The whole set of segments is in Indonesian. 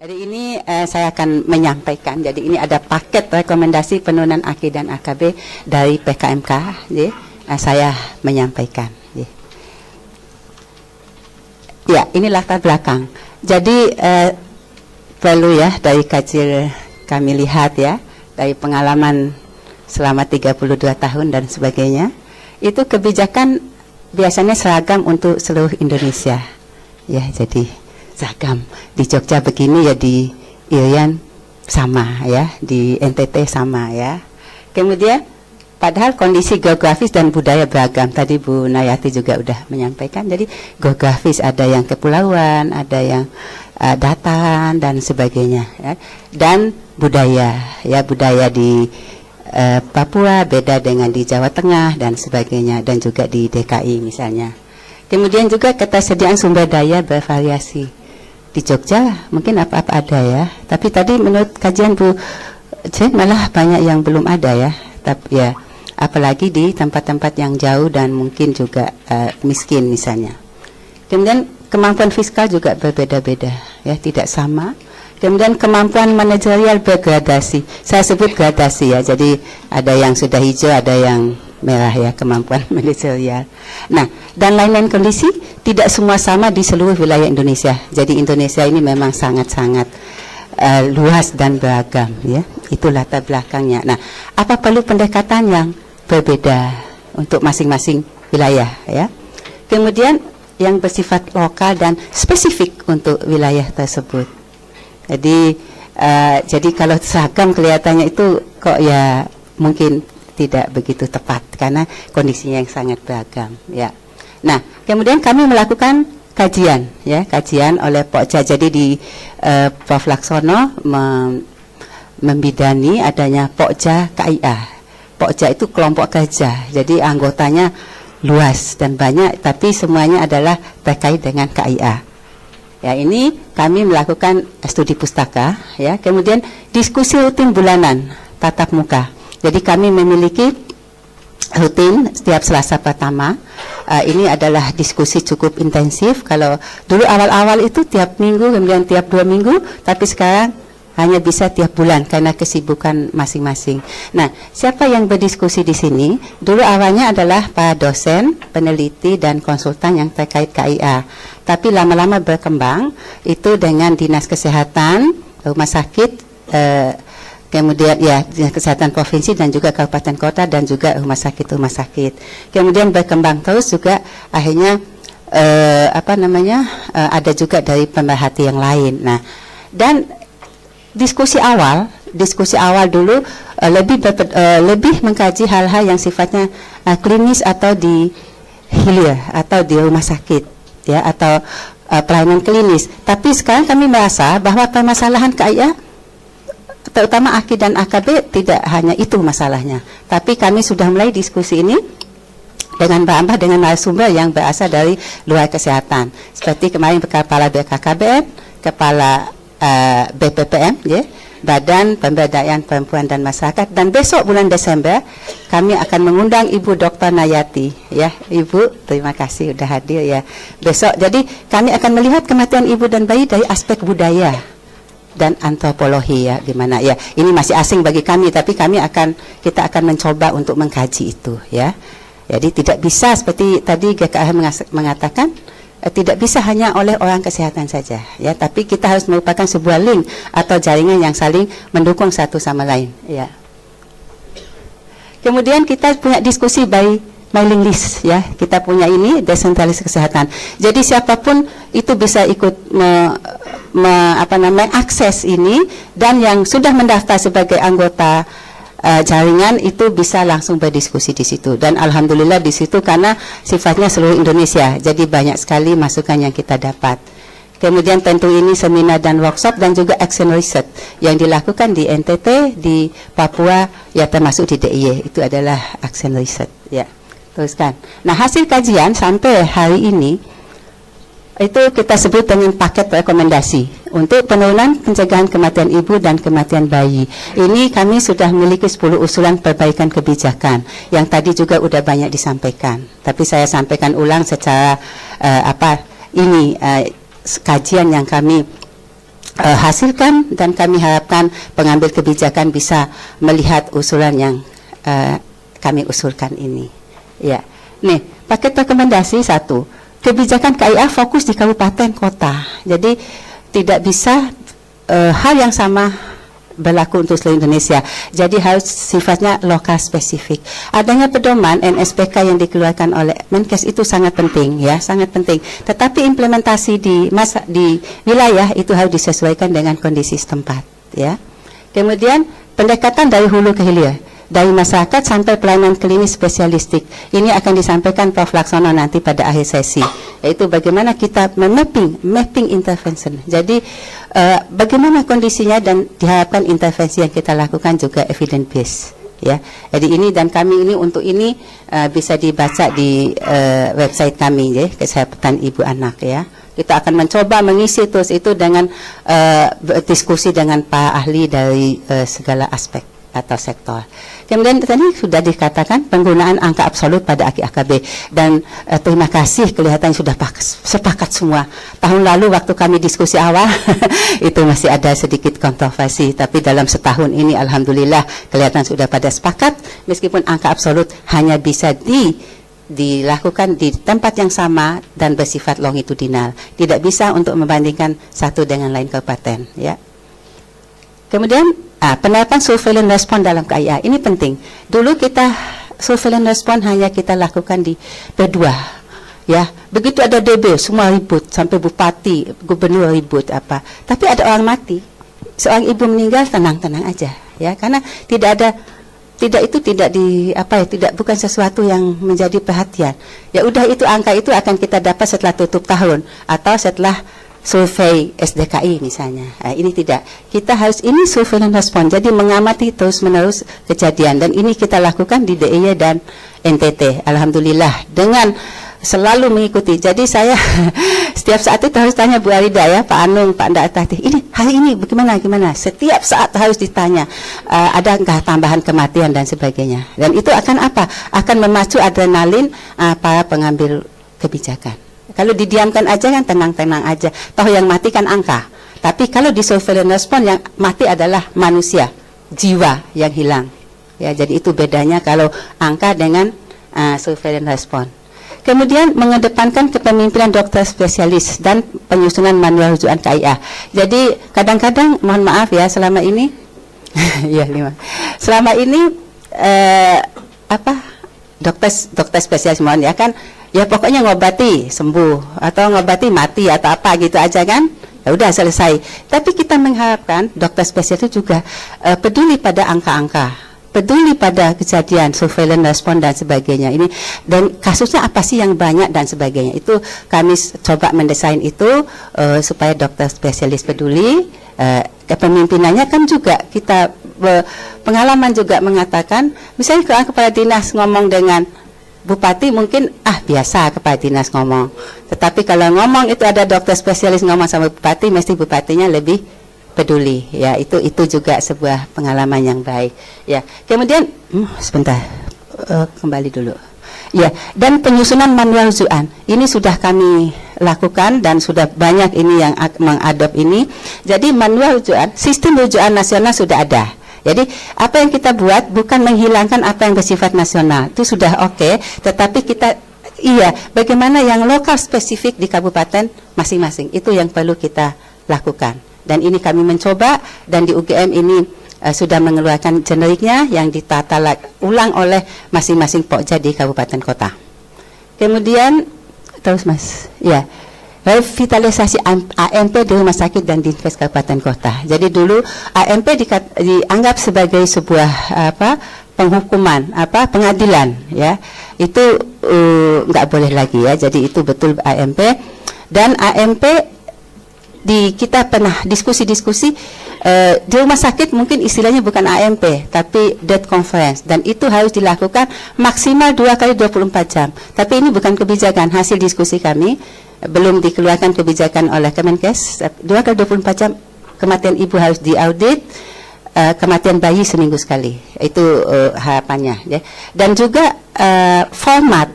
Jadi ini saya akan menyampaikan. Jadi ini ada paket rekomendasi penurunan AKI dan AKB dari PKMK. Saya menyampaikan. Ya, ini latar belakang. Jadi perlu ya dari kajian kami lihat ya, dari pengalaman selama 32 tahun dan sebagainya, itu kebijakan biasanya seragam untuk seluruh Indonesia. Ya, jadi seragam. Di Jogja begini ya, di Irian sama ya, di NTT sama ya. Kemudian padahal kondisi geografis dan budaya beragam. Tadi Bu Nayati juga udah menyampaikan. Jadi geografis ada yang kepulauan, ada yang dataran dan sebagainya ya. Dan budaya ya, budaya di Papua beda dengan di Jawa Tengah dan sebagainya, dan juga di DKI misalnya. Kemudian juga ketersediaan sumber daya bervariasi. Di Jogja mungkin apa-apa ada ya, tapi tadi menurut kajian Bu Jen malah banyak yang belum ada ya. Tapi ya, apalagi di tempat-tempat yang jauh dan mungkin juga miskin misalnya. Kemudian kemampuan fiskal juga berbeda-beda ya, tidak sama. Kemudian kemampuan manajerial bergradasi. Saya sebut gradasi ya, jadi ada yang sudah hijau, ada yang merah ya, kemampuan manajerial. Nah, dan lain-lain kondisi tidak semua sama di seluruh wilayah Indonesia. Jadi Indonesia ini memang sangat-sangat luas dan beragam ya. Itu latar belakangnya. Nah, apa perlu pendekatan yang berbeda untuk masing-masing wilayah ya. Kemudian yang bersifat lokal dan spesifik untuk wilayah tersebut. Jadi kalau seragam kelihatannya itu kok ya mungkin tidak begitu tepat karena kondisinya yang sangat beragam ya. Nah, kemudian kami melakukan kajian ya, kajian oleh Pokja. Jadi di Prof Laksono membidani adanya Pokja KIA. Pokja itu kelompok kerja, jadi anggotanya luas dan banyak, tapi semuanya adalah terkait dengan KIA. Ya, ini kami melakukan studi pustaka ya, kemudian diskusi rutin bulanan tatap muka. Jadi kami memiliki rutin setiap Selasa pertama. Ini adalah diskusi cukup intensif. Kalau dulu awal-awal itu tiap minggu, kemudian tiap 2 minggu, tapi sekarang hanya bisa tiap bulan karena kesibukan masing-masing. Nah, siapa yang berdiskusi di sini? Dulu awalnya adalah para dosen, peneliti, dan konsultan yang terkait KIA. Tapi lama-lama berkembang itu dengan dinas kesehatan, rumah sakit, kemudian ya dinas kesehatan provinsi dan juga kabupaten kota dan juga rumah sakit. Kemudian berkembang terus juga akhirnya ada juga dari pemerhati yang lain. Nah, dan diskusi awal dulu lebih mengkaji hal-hal yang sifatnya klinis atau di hilir atau di rumah sakit ya, atau pelayanan klinis. Tapi sekarang kami merasa bahwa permasalahan KIA terutama AKI dan AKB tidak hanya itu masalahnya, tapi kami sudah mulai diskusi ini dengan berambah dengan narasumber yang berasal dari luar kesehatan, seperti kemarin kepala BKKBN, kepala BPPM ya, Badan Pemberdayaan Perempuan dan Masyarakat, dan besok bulan Desember kami akan mengundang Ibu Dr. Nayati ya. Ibu, terima kasih sudah hadir ya besok. Jadi kami akan melihat kematian ibu dan bayi dari aspek budaya dan antropologi ya, gimana ya. Ini masih asing bagi kami, tapi kita akan mencoba untuk mengkaji itu ya. Jadi tidak bisa seperti tadi GKH mengatakan, tidak bisa hanya oleh orang kesehatan saja ya, tapi kita harus merupakan sebuah link atau jaringan yang saling mendukung satu sama lain ya. Kemudian kita punya diskusi by mailing list ya, kita punya ini desentralisasi kesehatan. Jadi siapapun itu bisa ikut akses ini, dan yang sudah mendaftar sebagai anggota jaringan itu bisa langsung berdiskusi di situ. Dan alhamdulillah di situ karena sifatnya seluruh Indonesia, jadi banyak sekali masukan yang kita dapat. Kemudian tentu ini seminar dan workshop dan juga action research yang dilakukan di NTT, di Papua ya, termasuk di DIY, itu adalah action research ya. Teruskan. Nah, hasil kajian sampai hari ini itu kita sebut dengan paket rekomendasi untuk penurunan pencegahan kematian ibu dan kematian bayi. Ini kami sudah memiliki 10 usulan perbaikan kebijakan yang tadi juga udah banyak disampaikan. Tapi saya sampaikan ulang secara kajian yang kami hasilkan, dan kami harapkan pengambil kebijakan bisa melihat usulan yang kami usulkan ini. Ya, nih paket rekomendasi 1, kebijakan KIA fokus di kabupaten kota. Jadi tidak bisa hal yang sama berlaku untuk seluruh Indonesia. Jadi harus sifatnya lokal spesifik. Adanya pedoman NSPK yang dikeluarkan oleh Menkes itu sangat penting, ya, sangat penting. Tetapi implementasi di wilayah itu harus disesuaikan dengan kondisi setempat, ya. Kemudian pendekatan dari hulu ke hilir, dari masyarakat sampai pelayanan klinis spesialistik. Ini akan disampaikan Prof. Laksono nanti pada akhir sesi, yaitu bagaimana kita mapping intervention. Jadi bagaimana kondisinya, dan diharapkan intervensi yang kita lakukan juga evidence based, ya. Jadi ini, dan kami ini untuk ini bisa dibaca di website kami, ya, Kesehatan Ibu Anak, ya. Kita akan mencoba mengisi terus itu dengan diskusi dengan para ahli dari segala aspek atau sektor. Kemudian tadi sudah dikatakan penggunaan angka absolut pada AKB, dan terima kasih, kelihatan sudah sepakat semua. Tahun lalu waktu kami diskusi awal itu masih ada sedikit kontroversi, tapi dalam setahun ini alhamdulillah kelihatan sudah pada sepakat, meskipun angka absolut hanya bisa dilakukan di tempat yang sama dan bersifat longitudinal, tidak bisa untuk membandingkan satu dengan lain kabupaten, ya. Kemudian penerapan surveillance respon dalam KIA ini penting. Dulu kita surveillance respon hanya kita lakukan di P2, ya. Begitu ada DB semua ribut, sampai bupati, gubernur ribut apa. Tapi ada orang mati, seorang ibu meninggal, tenang-tenang aja, ya, karena tidak bukan sesuatu yang menjadi perhatian. Ya udah, itu angka itu akan kita dapat setelah tutup tahun atau setelah survei SDKI misalnya. Ini tidak. Kita harus ini surveillance respon. Jadi mengamati terus-menerus kejadian, dan ini kita lakukan di DIY dan NTT. Alhamdulillah dengan selalu mengikuti. Jadi saya setiap saat itu harus tanya Bu Arida, ya, Pak Anung, Pak Ndak Tati, ini hari ini bagaimana? Setiap saat harus ditanya, ada nggak tambahan kematian dan sebagainya. Dan itu akan apa? Akan memacu adrenalin para pengambil kebijakan. Kalau didiamkan aja kan tenang-tenang aja, toh yang mati kan angka. Tapi kalau di surveillance respon yang mati adalah manusia, jiwa yang hilang. Ya, jadi itu bedanya kalau angka dengan surveillance respon. Kemudian mengedepankan kepemimpinan dokter spesialis dan penyusunan manual rujukan KIA. Jadi kadang-kadang, mohon maaf ya, selama ini ya, selama ini dokter spesialis, mohon ya, kan ya pokoknya ngobati sembuh atau ngobati mati atau apa gitu aja kan, ya udah selesai. Tapi kita mengharapkan dokter spesialis itu juga peduli pada angka-angka, peduli pada kejadian, surveillance respon dan sebagainya. Ini dan kasusnya apa sih yang banyak dan sebagainya. Itu kami coba mendesain itu supaya dokter spesialis peduli. Kepemimpinannya kan juga kita pengalaman juga mengatakan, misalnya kalau kepala dinas ngomong dengan bupati mungkin biasa kepala dinas ngomong, tetapi kalau ngomong itu ada dokter spesialis ngomong sama bupati, mesti bupatinya lebih peduli, ya. Itu juga sebuah pengalaman yang baik, ya. Kemudian sebentar, kembali dulu, ya. Dan penyusunan manual rujukan ini sudah kami lakukan dan sudah banyak ini yang mengadop ini. Jadi manual rujukan, sistem rujukan nasional sudah ada. Jadi apa yang kita buat bukan menghilangkan apa yang bersifat nasional, itu sudah oke, tetapi kita bagaimana yang lokal spesifik di kabupaten masing-masing, itu yang perlu kita lakukan. Dan ini kami mencoba, dan di UGM ini sudah mengeluarkan generiknya yang ditata ulang oleh masing-masing pokja di kabupaten kota. Kemudian terus Mas, ya, revitalisasi AMP di rumah sakit dan dinkes kabupaten kota. Jadi dulu AMP dianggap sebagai sebuah penghukuman, pengadilan, ya. Itu nggak boleh lagi, ya. Jadi itu betul AMP, dan AMP kita pernah diskusi-diskusi di rumah sakit mungkin istilahnya bukan AMP tapi death conference, dan itu harus dilakukan maksimal 2 kali 24 jam. Tapi ini bukan kebijakan, hasil diskusi kami, belum dikeluarkan kebijakan oleh Kemenkes. 2 kali 24 jam kematian ibu harus diaudit, kematian bayi seminggu sekali. Itu harapannya, ya. Dan juga format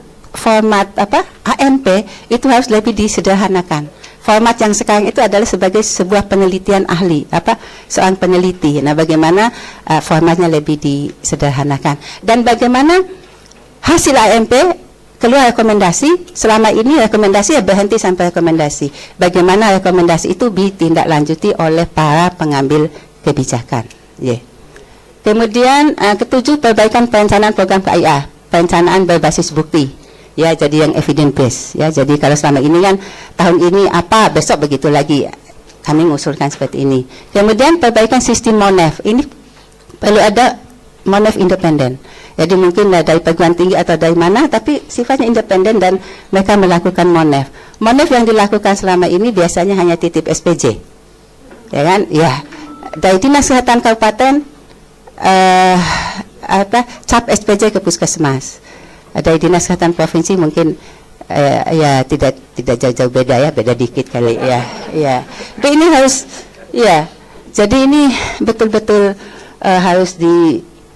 AMP itu harus lebih disederhanakan. format yang sekarang itu adalah sebagai sebuah penelitian ahli, seorang peneliti. Nah, bagaimana formatnya lebih disederhanakan dan bagaimana hasil AMP keluar rekomendasi. Selama ini rekomendasi ya berhenti sampai rekomendasi. Bagaimana rekomendasi itu ditindaklanjuti oleh para pengambil kebijakan. Kemudian ketujuh, perbaikan perencanaan program KIA, perencanaan berbasis bukti. Ya, jadi yang evidence based. Ya, jadi kalau selama ini kan tahun ini apa, besok begitu lagi. Kami mengusulkan seperti ini. Kemudian perbaikan sistem MONEF. Ini perlu ada MONEF independen. Jadi mungkin dari perguruan tinggi atau dari mana, tapi sifatnya independen dan mereka melakukan MONEF. MONEF yang dilakukan selama ini biasanya hanya titip SPJ. Ya kan? Ya. Dari Dinas Kesehatan Kabupaten cap SPJ ke puskesmas. Dari Dinas Kesehatan Provinsi mungkin ya tidak jauh-jauh beda ya, beda dikit kali ya. Tapi ini harus jadi ini betul-betul harus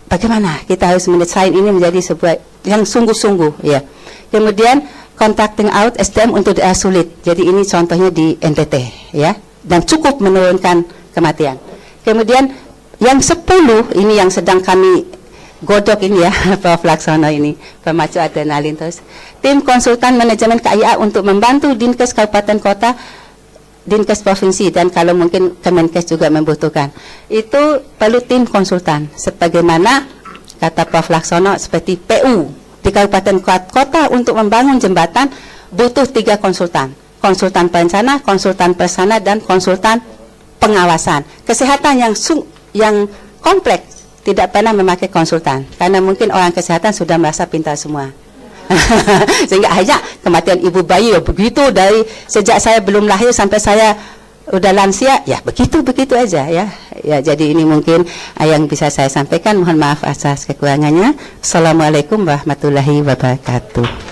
bagaimana kita harus mendesain ini menjadi sebuah yang sungguh-sungguh ya. Kemudian contracting out SDM untuk daerah sulit. Jadi ini contohnya di NTT ya, dan cukup menurunkan kematian. Kemudian yang 10 ini yang sedang kami godok ini ya, Prof. Laksono ini, pemacu adrenalin terus. Tim konsultan manajemen KIA untuk membantu Dinkes Kabupaten Kota, Dinkes Provinsi, dan kalau mungkin Kemenkes juga membutuhkan. Itu perlu tim konsultan. Sebagaimana kata Prof. Laksono, seperti PU di Kabupaten Kota untuk membangun jembatan butuh 3 konsultan. Konsultan perencana, konsultan pelaksana, dan konsultan pengawasan. Kesehatan yang kompleks tidak pernah memakai konsultan karena mungkin orang kesehatan sudah merasa pintar semua. Sehingga akhirnya kematian ibu bayi ya begitu, dari sejak saya belum lahir sampai saya udah lansia ya begitu aja ya. Jadi ini mungkin yang bisa saya sampaikan. Mohon maaf atas kekurangannya. Assalamualaikum warahmatullahi wabarakatuh.